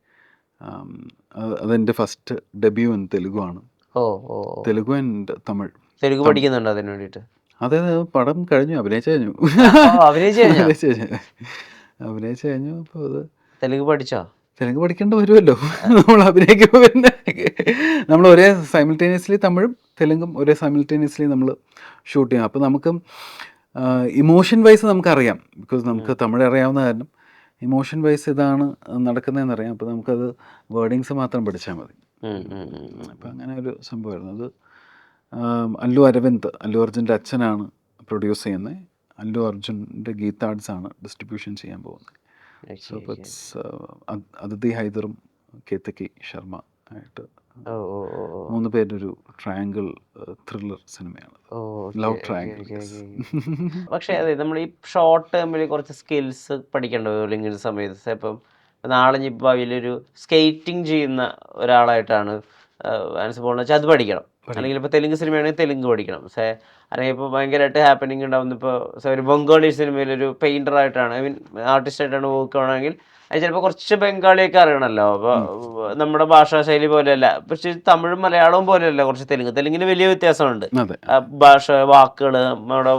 അതെൻ്റെ ഫസ്റ്റ് ഡെബ്യൂ ഇൻ തെലുഗു ആണ്. തെലുഗു ആൻഡ് തമിഴ്. തെലുഗു പഠിക്കുന്നുണ്ട് അതിന് വേണ്ടിയിട്ട്? അതെ, പടം കഴിഞ്ഞു, അഭിനയിച്ചു കഴിഞ്ഞു. അപ്പോൾ അത് തെലുങ്ക് പഠിച്ചോ? തെലുങ്ക് പഠിക്കേണ്ടി വരുമല്ലോ നമ്മൾ അഭിനയിക്കുമ്പോൾ. പിന്നെ നമ്മൾ ഒരേ സൈമിൾട്ടേനിയസ്ലി തമിഴും തെലുങ്കും ഒരേ സൈമിൾട്ടേനിയസ്ലി നമ്മൾ ഷൂട്ട് ചെയ്യാം. അപ്പോൾ നമുക്ക് ഇമോഷൻ വൈസ് നമുക്കറിയാം, ബിക്കോസ് നമുക്ക് തമിഴ് അറിയാവുന്ന കാരണം ഇമോഷൻ വൈസ് ഇതാണ് നടക്കുന്നതെന്ന് അറിയാം. അപ്പോൾ നമുക്കത് വേർഡിങ്സ് മാത്രം പഠിച്ചാൽ മതി. അപ്പം അങ്ങനെ ഒരു സംഭവമായിരുന്നു അത്. അല്ലു അരവിന്ദ്, അല്ലു അർജുൻ്റെ അച്ഛനാണ് പ്രൊഡ്യൂസ് ചെയ്യുന്നത്. അല്ലു അർജുൻ്റെ ഗീത ആർട്സ് ആണ് ഡിസ്ട്രിബ്യൂഷൻ ചെയ്യാൻ പോകുന്നത്. സോ അപ്പോൾ ഇറ്റ്സ് അതിഥി ഹൈദറും കേത്തക്കി ശർമ്മ ആയിട്ട് 3 പേരുടെ ഒരു ട്രയാങ്കിൾ ത്രില്ലർ സിനിമയാണ്. Love triangle. പക്ഷേ അതെ, നമ്മൾ ഈ ഷോർട്ട് ടേമിൽ കുറച്ച് സ്കിൽസ് പഠിക്കേണ്ട വരും ഇങ്ങനെ സമയത്ത്. ഇപ്പം നാളെ ഇനിയിപ്പോൾ ഭാവിയിലൊരു സ്കേറ്റിംഗ് ചെയ്യുന്ന ഒരാളായിട്ടാണ് ആൻസർ പോകുന്നത് വെച്ചാൽ അത് പഠിക്കണം. അല്ലെങ്കിൽ ഇപ്പോൾ തെലുങ്ക് സിനിമയാണെങ്കിൽ തെലുങ്ക് പഠിക്കണം. അല്ലെങ്കിൽ ഇപ്പോൾ ഭയങ്കരമായിട്ട് ഹാപ്പനിങ് ഉണ്ടാവുന്ന ഇപ്പോൾ ഒരു ബംഗാളി സിനിമയിലൊരു പെയിൻറ്ററായിട്ടാണ്, ഐ മീൻ ആർട്ടിസ്റ്റായിട്ടാണ് വർക്ക് ആണെങ്കിൽ അത് ചിലപ്പോൾ കുറച്ച് ബംഗാളിയൊക്കെ അറിയണമല്ലോ. അപ്പോൾ നമ്മുടെ ഭാഷാശൈലി പോലെയല്ല, പക്ഷേ തമിഴും മലയാളവും പോലെയല്ല കുറച്ച് തെലുങ്കിന് വലിയ വ്യത്യാസമുണ്ട്. ഭാഷ, വാക്കുകൾ, നമ്മുടെ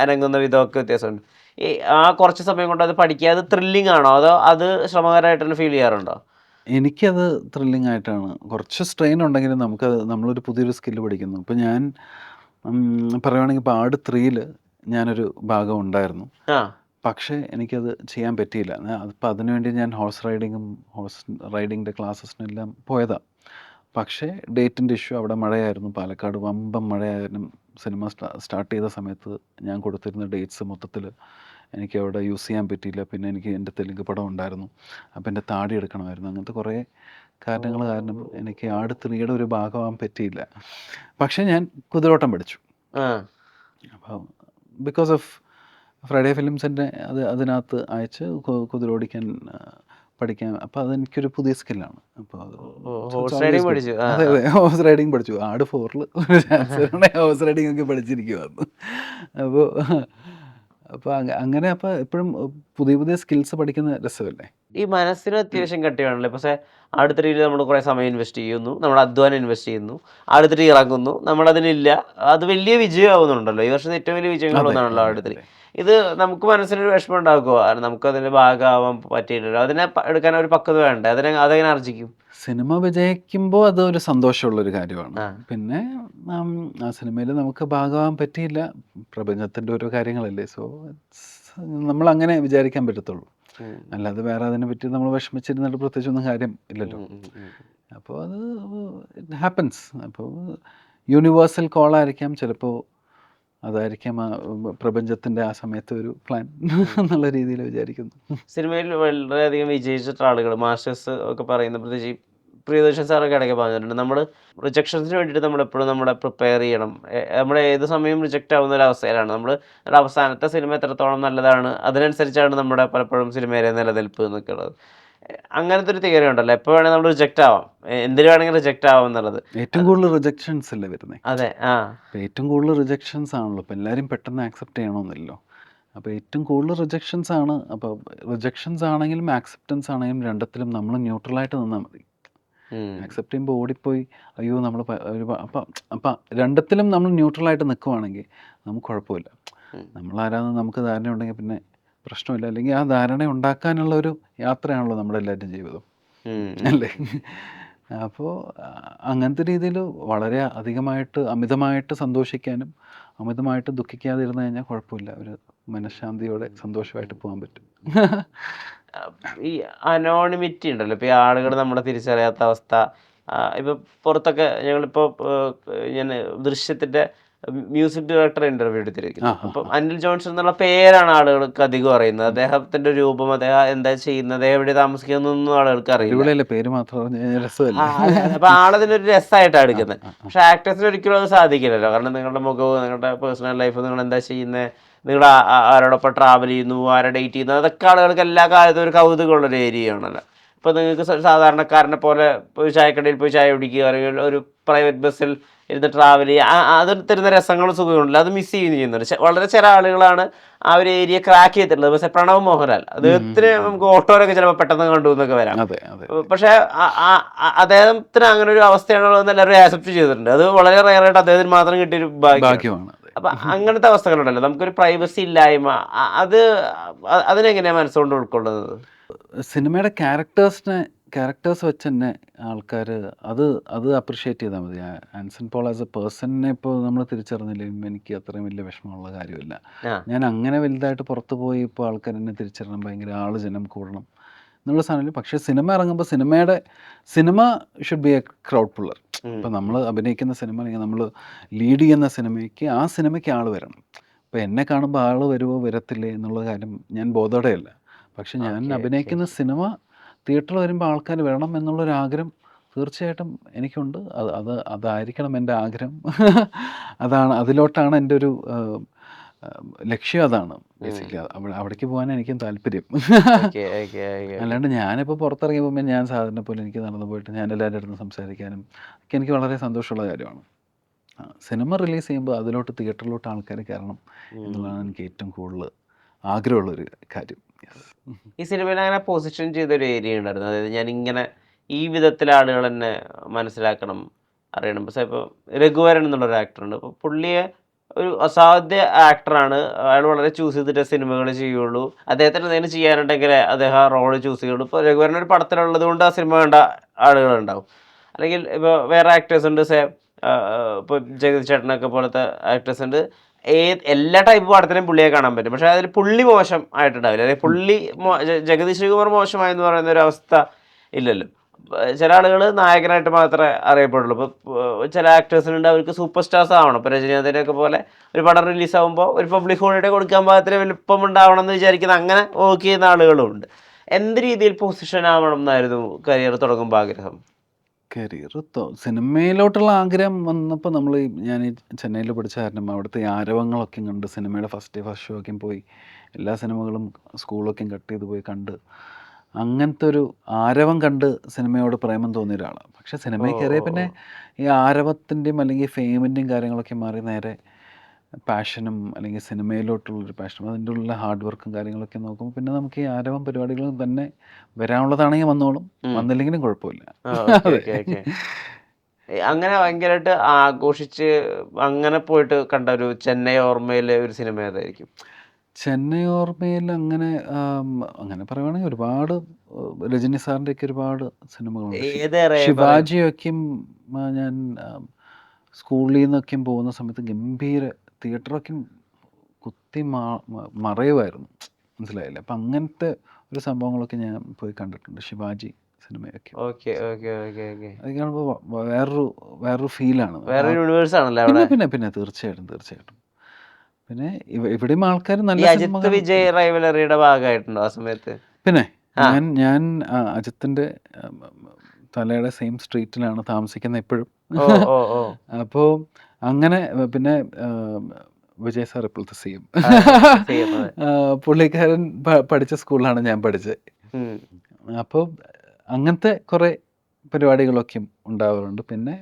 അനങ്ങുന്ന വിധമൊക്കെ വ്യത്യാസമുണ്ട്. ആ കുറച്ച് സമയം കൊണ്ട് അത് പഠിക്കുക, അത് ത്രില്ലിംഗ് ആണോ അതോ അത് ശ്രമകരമായിട്ട് തന്നെ ഫീൽ ചെയ്യാറുണ്ടോ? എനിക്കത് ത്രില്ലിംഗ് ആയിട്ടാണ്. കുറച്ച് സ്ട്രെയിൻ ഉണ്ടെങ്കിലും നമ്മളൊരു പുതിയൊരു സ്കില്ല് പഠിക്കുന്നു. ഇപ്പോൾ ഞാൻ പറയുവാണെങ്കിൽ ഇപ്പോൾ ആട് 3 ഞാനൊരു ഭാഗം ഉണ്ടായിരുന്നു. പക്ഷേ എനിക്കത് ചെയ്യാൻ പറ്റിയില്ല. അപ്പോൾ അതിനുവേണ്ടി ഞാൻ ഹോഴ്സ് റൈഡിങ്ങിൻ്റെ ക്ലാസ്സസിനെല്ലാം പോയതാണ്. പക്ഷേ ഡേറ്റിൻ്റെ ഇഷ്യൂ, അവിടെ മഴയായിരുന്നു, പാലക്കാട് വമ്പൻ മഴയായിരുന്നു. സിനിമ സ്റ്റാർട്ട് ചെയ്ത സമയത്ത് ഞാൻ കൊടുത്തിരുന്ന ഡേറ്റ്സ് മൊത്തത്തിൽ എനിക്ക് അവിടെ യൂസ് ചെയ്യാൻ പറ്റിയില്ല. പിന്നെ എനിക്ക് എൻ്റെ തെലുങ്ക് പടം ഉണ്ടായിരുന്നു, അപ്പോൾ എൻ്റെ താടി എടുക്കണമായിരുന്നു. അങ്ങനത്തെ കുറേ കാരണങ്ങൾ കാരണം എനിക്ക് ആട് 3 ഒരു ഭാഗമാകാൻ പറ്റിയില്ല. പക്ഷേ ഞാൻ കുതിരോട്ടം പഠിച്ചു. അപ്പോൾ ബിക്കോസ് ഓഫ് ഫ്രൈഡേ ഫിലിംസിൻ്റെ അതിനകത്ത് അയച്ച് കുതിരോടിക്കാൻ പഠിക്കാൻ. അപ്പോൾ അതെനിക്കൊരു പുതിയ സ്കില്ലാണ്. അപ്പോൾ അതെ, ഹോഴ്സ് റൈഡിങ് പഠിച്ചു. ആട് 4 ഒരു ചാൻസ് ഹോഴ്സ് റൈഡിങ് ഒക്കെ പഠിച്ചിരിക്കുമായിരുന്നു. അപ്പോൾ അങ്ങനെ അപ്പോൾ എപ്പോഴും പുതിയ സ്കിൽസ് പഠിക്കുന്ന രസമല്ലേ. ഈ മനസ്സിന് അത്യാവശ്യം കട്ടിയാണല്ലോ. പക്ഷേ അടുത്ത രീതിയിൽ നമ്മൾ കുറേ സമയം ഇൻവെസ്റ്റ് ചെയ്യുന്നു, നമ്മൾ അധ്വാനം ഇൻവെസ്റ്റ് ചെയ്യുന്നു, അടുത്തിട്ട് ഇറങ്ങുന്നു, നമ്മളതിനില്ല, അത് വലിയ വിജയമാവുന്നുണ്ടല്ലോ. ഈ വർഷത്തെ ഏറ്റവും വലിയ വിജയങ്ങളൊന്നാണല്ലോ അടുത്തിരി. ഇത് നമുക്ക് മനസ്സിനൊരു വിഷമം ഉണ്ടാക്കുമോ? നമുക്കതിന് ഭാഗമാവാൻ പറ്റിയില്ലല്ലോ, അതിനെ എടുക്കാൻ ഒരു പക്വത വേണ്ടേ? അതെങ്ങനെ ആർജിക്കും? സിനിമ വിജയിക്കുമ്പോൾ അതൊരു സന്തോഷമുള്ളൊരു കാര്യമാണ്. പിന്നെ ആ സിനിമയിൽ നമുക്ക് ഭാഗമാകാൻ പറ്റിയില്ല, പ്രപഞ്ചത്തിൻ്റെ ഓരോ കാര്യങ്ങളല്ലേ. സോ നമ്മളങ്ങനെ വിചാരിക്കാൻ പറ്റത്തുള്ളൂ, അല്ലാതെ വേറെ അതിനെ പറ്റി നമ്മൾ വിഷമിച്ചിരുന്നിട്ട് പ്രത്യേകിച്ചൊന്നും കാര്യം ഇല്ലല്ലോ. അപ്പോൾ അത് ഇറ്റ് ഹാപ്പൻസ്. അപ്പോൾ യൂണിവേഴ്സൽ കോളായിരിക്കാം ചിലപ്പോൾ, അതായിരിക്കാം പ്രപഞ്ചത്തിൻ്റെ ആ സമയത്ത് ഒരു പ്ലാൻ എന്നുള്ള രീതിയിൽ വിചാരിക്കുന്നു. സിനിമയിൽ വളരെയധികം വിജയിച്ചിട്ടുള്ള ആളുകൾ, മാസ്റ്റേഴ്സ് ഒക്കെ പറയുന്ന, പ്രത്യേകിച്ച് പ്രിയദർശൻ സാറൊക്കെ ഇടയ്ക്ക് പറഞ്ഞിട്ടുണ്ട്, നമ്മൾ റിജക്ഷൻസിന് വേണ്ടിയിട്ട് നമ്മളെപ്പോഴും പ്രിപ്പയർ ചെയ്യണം. നമ്മുടെ ഏത് സമയം റിജക്റ്റ് ആവുന്ന ഒരു അവസ്ഥയിലാണ് നമ്മൾ. അവസാനത്തെ സിനിമ എത്രത്തോളം നല്ലതാണ് അതിനനുസരിച്ചാണ് നമ്മുടെ പലപ്പോഴും സിനിമയിലെ നിലനിൽപ്പ് എന്നൊക്കെ ഉള്ളത്. അങ്ങനത്തെ ഒരു തിയറി ഉണ്ടല്ലോ, എപ്പോൾ വേണമെങ്കിൽ നമ്മൾ റിജക്റ്റ് ആവാം, എന്തിനു വേണമെങ്കിൽ റിജക്റ്റ് ആവാം എന്നുള്ളത്. ഏറ്റവും കൂടുതൽ റിജക്ഷൻസ് അല്ലേ വരുന്നത്? അതെ, ഏറ്റവും കൂടുതൽ റിജക്ഷൻസ് ആണല്ലോ. അപ്പോൾ എല്ലാവരും പെട്ടെന്ന് ആക്സെപ്റ്റ് ചെയ്യണമെന്നില്ലല്ലോ. അപ്പോൾ ഏറ്റവും കൂടുതൽ റിജക്ഷൻസ് ആണ്. അപ്പോൾ റിജക്ഷൻസ് ആണെങ്കിലും ആക്സെപ്റ്റൻസ് ആണെങ്കിലും രണ്ടത്തിലും നമ്മൾ ന്യൂട്രലായിട്ട് നിന്നാൽ മതി. ആക്സെപ്റ്റ് ചെയ്യുമ്പോൾ ഓടിപ്പോയി അയ്യോ നമ്മൾ അപ്പം രണ്ടത്തിലും നമ്മൾ ന്യൂട്രലായിട്ട് നിൽക്കുവാണെങ്കിൽ നമുക്ക് കുഴപ്പമില്ല. നമ്മളാരാന്ന് നമുക്ക് ധാരണ ഉണ്ടെങ്കിൽ പിന്നെ പ്രശ്നമില്ല. അല്ലെങ്കിൽ ആ ധാരണ ഉണ്ടാക്കാനുള്ള ഒരു യാത്രയാണല്ലോ നമ്മുടെ എല്ലാവരുടെയും ജീവിതം, അല്ലേ? അപ്പോൾ അങ്ങനത്തെ രീതിയിൽ വളരെ അമിതമായിട്ട് സന്തോഷിക്കാനും അമിതമായിട്ട് ദുഃഖിക്കാതിരുന്നു കഴിഞ്ഞാൽ കുഴപ്പമില്ല. ഒരു മനഃശാന്തിയോടെ സന്തോഷമായിട്ട് പോകാൻ പറ്റും. ഈ അനോണിമിറ്റി ഉണ്ടല്ലോ, ഇപ്പോൾ ഈ ആളുകൾ നമ്മളെ തിരിച്ചറിയാത്ത അവസ്ഥ. ഇപ്പോൾ പുറത്തൊക്കെ ഞങ്ങളിപ്പോൾ ഞാൻ ദൃശ്യത്തിൻ്റെ മ്യൂസിക് ഡയറക്ടർ ഇൻ്റർവ്യൂ എടുത്തിരിക്കുന്നു. അപ്പം അനിൽ ജോൺസൺ എന്നുള്ള പേരാണ് ആളുകൾക്ക് അധികം അറിയുന്നത്. അദ്ദേഹത്തിൻ്റെ രൂപം, അദ്ദേഹം എന്താ ചെയ്യുന്നത്, എവിടെ താമസിക്കുന്നൊന്നും ആളുകൾക്ക് അറിയില്ല. പേര് മാത്രം. അപ്പം ആളതിനൊരു രസമായിട്ടാണ് എടുക്കുന്നത്. പക്ഷെ ആക്ടേഴ്സിന് ഒരിക്കലും അത് സാധിക്കില്ലല്ലോ. കാരണം നിങ്ങളുടെ മുഖവും നിങ്ങളുടെ പേഴ്സണൽ ലൈഫ്, നിങ്ങൾ എന്താ ചെയ്യുന്നത്, നിങ്ങൾ ആരോടൊപ്പം ട്രാവൽ ചെയ്യുന്നു, ആരെ ഡേറ്റ് ചെയ്യുന്നു, അതൊക്കെ ആളുകൾക്ക് എല്ലാ കാലത്തും ഒരു കൗതുകമുള്ളൊരു ഏരിയ ആണല്ലോ. ഇപ്പോൾ നിങ്ങൾക്ക് സാധാരണക്കാരനെ പോലെ ഒരു ചായക്കടയിൽ പോയി ചായ കുടിക്കുക, അല്ലെങ്കിൽ ഒരു പ്രൈവറ്റ് ബസ്സിൽ ഇരുന്ന് ട്രാവൽ ചെയ്യുക, അത് തരുന്ന രസങ്ങളും സുഖമുണ്ടല്ലോ, അത് മിസ് ചെയ്യുന്നുണ്ട്. വളരെ ചില ആളുകളാണ് ആ ഒരു ഏരിയ ക്രാക്ക് ചെയ്തിട്ടുള്ളത്. പക്ഷേ പ്രണവ് മോഹൻലാൽ, അദ്ദേഹത്തിന് നമുക്ക് ഓട്ടോയിലൊക്കെ ചിലപ്പോൾ പെട്ടെന്ന് കണ്ടു എന്നൊക്കെ വരാം. പക്ഷേ അദ്ദേഹത്തിന് അങ്ങനെ ഒരു അവസ്ഥയാണല്ലോ എന്ന് എല്ലാവരും ആക്സെപ്റ്റ് ചെയ്തിട്ടുണ്ട്. അത് വളരെ റെയറായിട്ട് അദ്ദേഹത്തിന് മാത്രം കിട്ടിയൊരു ഭാഗ്യമാണ്. അപ്പം അങ്ങനത്തെ അവസ്ഥകളുണ്ടല്ലോ, നമുക്കൊരു പ്രൈവസി ഇല്ലായ്മ, അതിനെങ്ങനെയാണ് മനസ്സുകൊണ്ട് ഉൾക്കൊള്ളുന്നത്? സിനിമയുടെ ക്യാരക്ടേഴ്സിനെ ക്യാരക്ടേഴ്സ് വെച്ച് തന്നെ ആൾക്കാർ അത് അപ്രിഷ്യേറ്റ് ചെയ്താൽ മതി. ആൻസൺ പോൾ ആസ് എ പേഴ്സണിനെ ഇപ്പോൾ നമ്മൾ തിരിച്ചറിഞ്ഞില്ലെങ്കിൽ എനിക്ക് അത്രയും വലിയ വിഷമമുള്ള കാര്യമില്ല. ആ ഞാൻ അങ്ങനെ വലുതായിട്ട് പുറത്ത് പോയി ഇപ്പോൾ ആൾക്കാർ എന്നെ തിരിച്ചറിയണം, ഭയങ്കര ജനം കൂടണം എന്നുള്ള സാധനമില്ല. പക്ഷേ സിനിമ ഇറങ്ങുമ്പോൾ cinema should be A crowd puller. ഇപ്പം നമ്മൾ അഭിനയിക്കുന്ന സിനിമ അല്ലെങ്കിൽ നമ്മൾ ലീഡ് ചെയ്യുന്ന സിനിമയ്ക്ക് ആ സിനിമയ്ക്ക് ആൾ വരണം. ഇപ്പോൾ എന്നെ കാണുമ്പോൾ ആൾ വരുമോ വരത്തില്ലേ എന്നുള്ള കാര്യം ഞാൻ ബോധോടെയല്ല. പക്ഷെ ഞാൻ ഓക്കെ ഓക്കെ അഭിനയിക്കുന്ന സിനിമ തിയേറ്ററിൽ വരുമ്പോൾ ആൾക്കാർ വരണം എന്നുള്ളൊരാഗ്രഹം തീർച്ചയായിട്ടും എനിക്കുണ്ട്. അതായിരിക്കണം എൻ്റെ ആഗ്രഹം. അതിലോട്ടാണ് എൻ്റെ ഒരു ലക്ഷ്യം. അതാണ് ബേസിക്കലി. അവിടേക്ക് പോകാൻ എനിക്കും താല്പര്യം. ഓക്കെ ഓക്കെ ഓക്കെ അല്ലാണ്ട് ഞാനിപ്പോൾ പുറത്തിറങ്ങി പോകുമ്പോൾ ഞാൻ സാധാരണ പോലെ എനിക്ക് നടന്നു പോയിട്ട് ഞാൻ എല്ലാവരുടെ അടുത്തും സംസാരിക്കാനും ഒക്കെ എനിക്ക് വളരെ സന്തോഷമുള്ള കാര്യമാണ്. സിനിമ റിലീസ് ചെയ്യുമ്പോൾ അതിലോട്ട് തിയേറ്ററിലോട്ട് ആൾക്കാർ കയറണം എന്നുള്ളതാണ് എനിക്ക് ഏറ്റവും കൂടുതൽ ആഗ്രഹമുള്ളൊരു കാര്യം. ഈ സിനിമയിൽ അങ്ങനെ പൊസിഷൻ ചെയ്തൊരു ഏരിയ ഉണ്ടായിരുന്നു. അതായത് ഞാനിങ്ങനെ ഈ വിധത്തിൽ ആളുകൾ എന്നെ മനസ്സിലാക്കണം, അറിയണം. പക്ഷേ ഇപ്പോൾ രഘുവരൻ എന്നുള്ളൊരു ആക്ടറുണ്ട്. അപ്പോൾ പുള്ളിയെ ഒരു അസാധ്യ ആക്ടറാണ്. അയാൾ വളരെ ചൂസ് ചെയ്തിട്ട് സിനിമകൾ ചെയ്യുള്ളൂ. അദ്ദേഹത്തിന് എന്തെങ്കിലും ചെയ്യാനുണ്ടെങ്കിൽ അദ്ദേഹം ആ റോള് ചൂസ് ചെയ്യുള്ളൂ. ഇപ്പോൾ രഘുവരൻ ഒരു പടത്തിലുള്ളത് കൊണ്ട് ആ സിനിമ കണ്ട ആളുകളുണ്ടാവും. അല്ലെങ്കിൽ ഇപ്പോൾ വേറെ ആക്ടേഴ്സ് ഉണ്ട്, ഇപ്പോൾ ജഗതി ചേട്ടനൊക്കെ പോലത്തെ ആക്ടേഴ്സ് ഉണ്ട്. എല്ലാ ടൈപ്പ് പടത്തിലും പുള്ളിയെ കാണാൻ പറ്റും. പക്ഷെ അതിൽ പുള്ളി മോശം ആയിട്ടുണ്ടാവില്ല. അല്ലെങ്കിൽ പുള്ളി ജഗതി ശ്രീകുമാർ മോശമായെന്ന് പറയുന്ന ഒരു അവസ്ഥ ഇല്ലല്ലോ. ചില ആളുകൾ നായകനായിട്ട് മാത്രമേ അറിയപ്പെടുള്ളൂ. ഇപ്പോൾ ചില ആക്ടേഴ്സിനുണ്ട് അവർക്ക് സൂപ്പർ സ്റ്റാർസ് ആവണം. ഇപ്പോൾ രജനീകാന്തിനെയൊക്കെ പോലെ ഒരു പടം റിലീസാകുമ്പോൾ ഒരു പബ്ലിക് ഹോളിഡേ കൊടുക്കാൻ പാകത്തിന് വലുപ്പം ഉണ്ടാവണം എന്ന് വിചാരിക്കുന്ന അങ്ങനെ വർക്ക് ചെയ്യുന്ന ആളുകളും ഉണ്ട്. എന്ത് രീതിയിൽ പൊസിഷൻ ആവണം എന്നായിരുന്നു കരിയർ തുടങ്ങുമ്പോൾ ആഗ്രഹം? കരിയർ സിനിമയിലോട്ടുള്ള ആഗ്രഹം വന്നപ്പോൾ ഞാൻ ഈ ചെന്നൈയിൽ പഠിച്ച കാരണം അവിടുത്തെ ഈ ആരവങ്ങളൊക്കെ കണ്ട് സിനിമയുടെ ഫസ്റ്റ് ഷോ ഒക്കെ പോയി എല്ലാ സിനിമകളും സ്കൂളൊക്കെ കട്ട് ചെയ്ത് പോയി കണ്ട് അങ്ങനത്തെ ഒരു ആരവം കണ്ട് സിനിമയോട് പ്രേമം തോന്നിയ ഒരാളാണ്. പക്ഷേ സിനിമയിൽ കയറിയ പിന്നെ ഈ ആരവത്തിൻ്റെയും അല്ലെങ്കിൽ ഫെയിമിൻ്റെയും കാര്യങ്ങളൊക്കെ മാറി നേരെ പാഷനും അല്ലെങ്കിൽ സിനിമയിലോട്ടുള്ളൊരു പാഷനും അതിൻ്റെ ഉള്ള ഹാർഡ് വർക്കും കാര്യങ്ങളൊക്കെ നോക്കുമ്പോൾ പിന്നെ നമുക്ക് ഈ ആരവം പരിപാടികളും തന്നെ വരാനുള്ളതാണെങ്കിൽ വന്നോളും, വന്നില്ലെങ്കിലും കുഴപ്പമില്ല. Okay okay okay. അങ്ങനെ ഭയങ്കരമായിട്ട് ആഘോഷിച്ച് അങ്ങനെ പോയിട്ട് കണ്ട ഒരു ചെന്നൈ ഓർമ്മയിലെ ഒരു സിനിമ ഏതായിരിക്കും? ചെന്നൈ ഓർമ്മയിൽ അങ്ങനെ പറയുവാണെങ്കിൽ ഒരുപാട് രജനി സാറിൻ്റെയൊക്കെ ഒരുപാട് സിനിമകളുണ്ട്. ഏതേറെ ശിവാജിയൊക്കെയും ഞാൻ സ്കൂളിൽ നിന്നൊക്കെയും പോകുന്ന സമയത്ത് ഗംഭീര തിയേറ്ററൊക്കെ കുത്തി മറയുമായിരുന്നു, മനസ്സിലായില്ലേ? അപ്പം അങ്ങനത്തെ ഒരു സംഭവങ്ങളൊക്കെ ഞാൻ പോയി കണ്ടിട്ടുണ്ട്, ശിവാജി സിനിമയൊക്കെ. Okay okay okay okay. അത് കാണുമ്പോൾ വേറൊരു ഫീലാണ്. വേറെ യൂണിവേഴ്സ് ആണല്ലേ പിന്നെ അവിടെ? പിന്നെ പിന്നെ തീർച്ചയായിട്ടും. പിന്നെ ഇവിടെയും ആൾക്കാർ ഈ നല്ല അജിത്ത് സിനിമകൾ. വിജയ് റൈവലറിയുടെ ഭാഗമായിട്ടുണ്ടോ ആ സമയത്ത്? പിന്നെ ഞാൻ അജിത്തിൻ്റെ തലയുടെ സെയിം സ്ട്രീറ്റിലാണ് താമസിക്കുന്നത് ഇപ്പോഴും. ഓ ഓ ഓ. അപ്പോൾ അങ്ങനെ പിന്നെ വിജയ് സാർ ഇപ്പോഴത്തെ CM. പുള്ളിക്കാരൻ പഠിച്ച സ്കൂളിലാണ് ഞാൻ പഠിച്ചത്. അപ്പോൾ അങ്ങനത്തെ കുറേ പരിപാടികളൊക്കെ ഉണ്ടാവാറുണ്ട്. പിന്നെ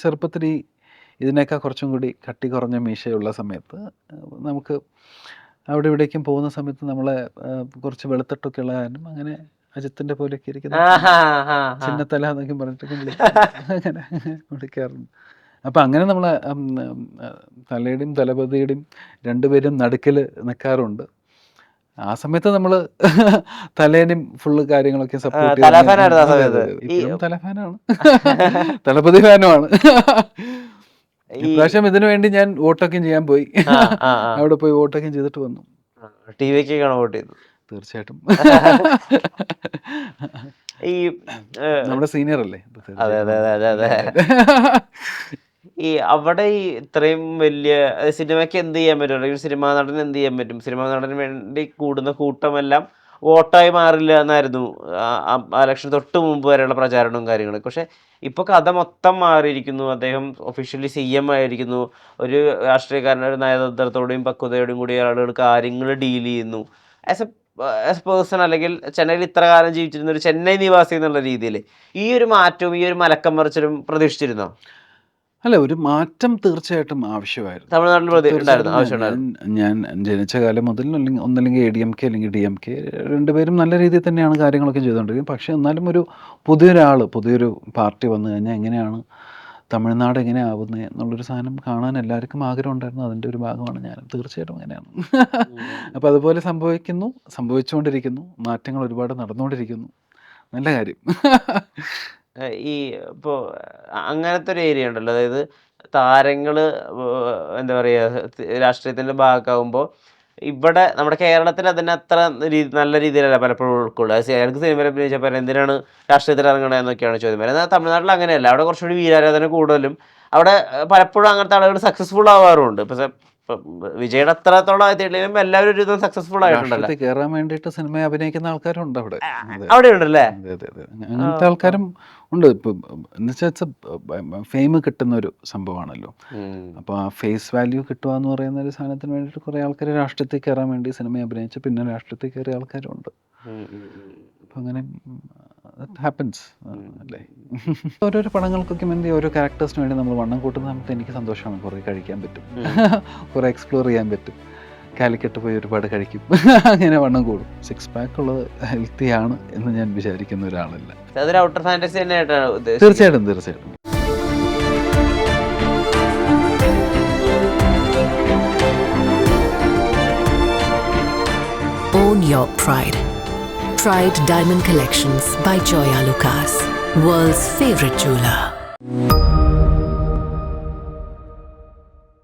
ചെറുപ്പത്തിൽ ഇതിനേക്കാൾ കുറച്ചും കൂടി കട്ടി കുറഞ്ഞ മീശയുള്ള സമയത്ത് നമുക്ക് അവിടെ ഇവിടേക്കും പോകുന്ന സമയത്ത് നമ്മളെ കുറച്ച് വെളുത്തട്ടൊക്കെ ഉള്ള കാരണം അങ്ങനെ അജിത്തിൻ്റെ പോലെയൊക്കെ ഇരിക്കുന്ന ചിന്നത്തല എന്നൊക്കെ പറഞ്ഞിട്ടൊക്കെ അങ്ങനെ വിളിക്കാറുണ്ട്. അപ്പം അങ്ങനെ നമ്മളെ തലയുടെയും തലപതിയുടെയും രണ്ടുപേരും നടുക്കിൽ നിൽക്കാറുണ്ട്. ആ സമയത്ത് നമ്മൾ തലേനും ഫുള്ള് കാര്യങ്ങളൊക്കെ സപ്പോർട്ട് ഇപ്പോഴും തലഫാനാണ്, തലപതി ഫാനുമാണ്. ഇപ്രാവശ്യം ഇതിനു വേണ്ടി ഞാൻ വോട്ടൊക്കെ ചെയ്യാൻ പോയി, അവിടെ പോയി വോട്ടൊക്കെ ചെയ്തിട്ട് വന്നു. ടിവിക്കാണ് വോട്ട് ചെയ്തത്? തീർച്ചയായിട്ടും. ഈ നമ്മുടെ സീനിയർ അല്ലേ? അതെ അതെ അതെ അതെ അതെ. ഈ അവിടെ ഈ ഇത്രയും വലിയ സിനിമയ്ക്ക് എന്ത് ചെയ്യാൻ പറ്റും, അല്ലെങ്കിൽ സിനിമാ നടന് എന്ത് ചെയ്യാൻ പറ്റും? സിനിമാ നടന് വേണ്ടി കൂടുന്ന കൂട്ടമെല്ലാം വോട്ടായി മാറില്ല എന്നായിരുന്നു ഇലക്ഷൻ തൊട്ട് മുമ്പ് വരെയുള്ള പ്രചാരണവും കാര്യങ്ങളൊക്കെ. പക്ഷെ ഇപ്പോൾ കഥ മൊത്തം മാറിയിരിക്കുന്നു. അദ്ദേഹം ഒഫീഷ്യലി CM ആയിരിക്കുന്നു. ഒരു രാഷ്ട്രീയക്കാരൻ്റെ ഒരു നയതന്ത്രത്തോടെയും പക്വതയോടെയും കൂടി ആളുകൾ കാര്യങ്ങൾ ഡീൽ ചെയ്യുന്നു. ആസ് എ പേഴ്സൺ, അല്ലെങ്കിൽ ചെന്നൈയിൽ ഇത്ര കാലം ജീവിച്ചിരുന്ന ഒരു ചെന്നൈ നിവാസി എന്നുള്ള രീതിയിൽ ഈ ഒരു മാറ്റവും ഈ ഒരു മലക്കം മറിച്ചിലും പ്രതീക്ഷിച്ചിരുന്നോ? അല്ല, ഒരു മാറ്റം തീർച്ചയായിട്ടും ആവശ്യമായിരുന്നു. തമിഴ്നാട്ടിൽ ഞാൻ ജനിച്ച കാലം മുതൽ ഒന്നല്ലെങ്കിൽ ADMK അല്ലെങ്കിൽ DMK രണ്ടുപേരും നല്ല രീതിയിൽ തന്നെയാണ് കാര്യങ്ങളൊക്കെ ചെയ്തുകൊണ്ടിരിക്കുന്നത്. പക്ഷേ എന്നാലും പുതിയൊരു പാർട്ടി വന്നു കഴിഞ്ഞാൽ എങ്ങനെയാണ് തമിഴ്നാട് എങ്ങനെ ആവുന്നത് എന്നുള്ളൊരു സാധനം കാണാൻ എല്ലാവർക്കും ആഗ്രഹം ഉണ്ടായിരുന്നു. അതിൻ്റെ ഒരു ഭാഗമാണ് ഞാൻ. തീർച്ചയായിട്ടും അങ്ങനെയാണ്. അപ്പോൾ അതുപോലെ സംഭവിച്ചുകൊണ്ടിരിക്കുന്നു. മാറ്റങ്ങൾ ഒരുപാട് നടന്നുകൊണ്ടിരിക്കുന്നു. നല്ല കാര്യം. ഈ ഇപ്പോൾ അങ്ങനത്തെ ഒരു ഏരിയ ഉണ്ടല്ലോ, അതായത് താരങ്ങൾ എന്താ പറയുക രാഷ്ട്രീയത്തിൻ്റെ ഭാഗമാകുമ്പോൾ ഇവിടെ നമ്മുടെ കേരളത്തിൽ അതിന് അത്ര നല്ല രീതിയിലല്ല പലപ്പോഴും ഉൾക്കൊള്ളുക. അയാൾക്ക് സിനിമയിൽ അഭിനയിച്ചപ്പോൾ എന്തിനാണ് രാഷ്ട്രീയത്തിൽ ഇറങ്ങണതെന്നൊക്കെയാണ് ചോദ്യം വരുന്നത്. എന്നാൽ തമിഴ്നാട്ടിൽ അങ്ങനെയല്ല, അവിടെ കുറച്ചുകൂടി വീരാരാധന കൂടുതലും, അവിടെ പലപ്പോഴും അങ്ങനത്തെ ആളുകൾ സക്സസ്ഫുൾ ആവാറുണ്ട്. ഇപ്പം വിജയുടെ അത്രത്തോളം ആയിട്ടില്ലെങ്കിലും എല്ലാവരും ഒരു വിധം സക്സസ്ഫുൾ ആയിട്ടുണ്ടല്ലോ. രാഷ്ട്രീയത്തിൽ കയറാൻ വേണ്ടിയിട്ട് സിനിമ അഭിനയിക്കുന്ന ആൾക്കാരുണ്ട് അവിടെ. അവിടെ ഉണ്ടല്ലേ? അതെ. അങ്ങനത്തെ ആൾക്കാരും ഉണ്ട്. ഇപ്പം എന്നുവെച്ചാൽ ഫെയിം കിട്ടുന്ന ഒരു സംഭവമാണല്ലോ. അപ്പോൾ ആ ഫേസ് വാല്യൂ കിട്ടുക എന്ന് പറയുന്ന ഒരു സാധനത്തിന് വേണ്ടിയിട്ട് കുറേ ആൾക്കാർ രാഷ്ട്രീയത്തിൽ കയറാൻ വേണ്ടി സിനിമ അഭിനയിച്ച് പിന്നെ രാഷ്ട്രീയത്തിൽ കയറിയ ആൾക്കാരുണ്ട്. അപ്പം അങ്ങനെ ഹാപ്പൻസ് അല്ലേ. ഓരോരോ പടങ്ങൾക്കൊക്കെ വേണ്ടി ഓരോ ക്യാരക്ടേഴ്സിന് വേണ്ടി നമ്മൾ വണ്ണം കൂട്ടുന്ന സമയത്ത് എനിക്ക് സന്തോഷമാണ്. കുറേ കഴിക്കാൻ പറ്റും, കുറേ എക്സ്പ്ലോർ ചെയ്യാൻ പറ്റും. കാലിക്കട്ട് പോയി ഒരുപാട് കഴിക്കും, അങ്ങനെ വണ്ണം കൂടും. 6 pack ഉള്ളത് ഹെൽത്തി ആണ് എന്ന് ഞാൻ വിചാരിക്കുന്ന ഒരാളല്ല. അതൊരു ഔട്ടർ ഫാന്റസി തന്നെയായിട്ടാണ് ഉദ്ദേശിച്ചത്. തീർച്ചയായിട്ടും. Own your pride. Pride Diamond Collections by Joya Lucas, world's favorite jeweler.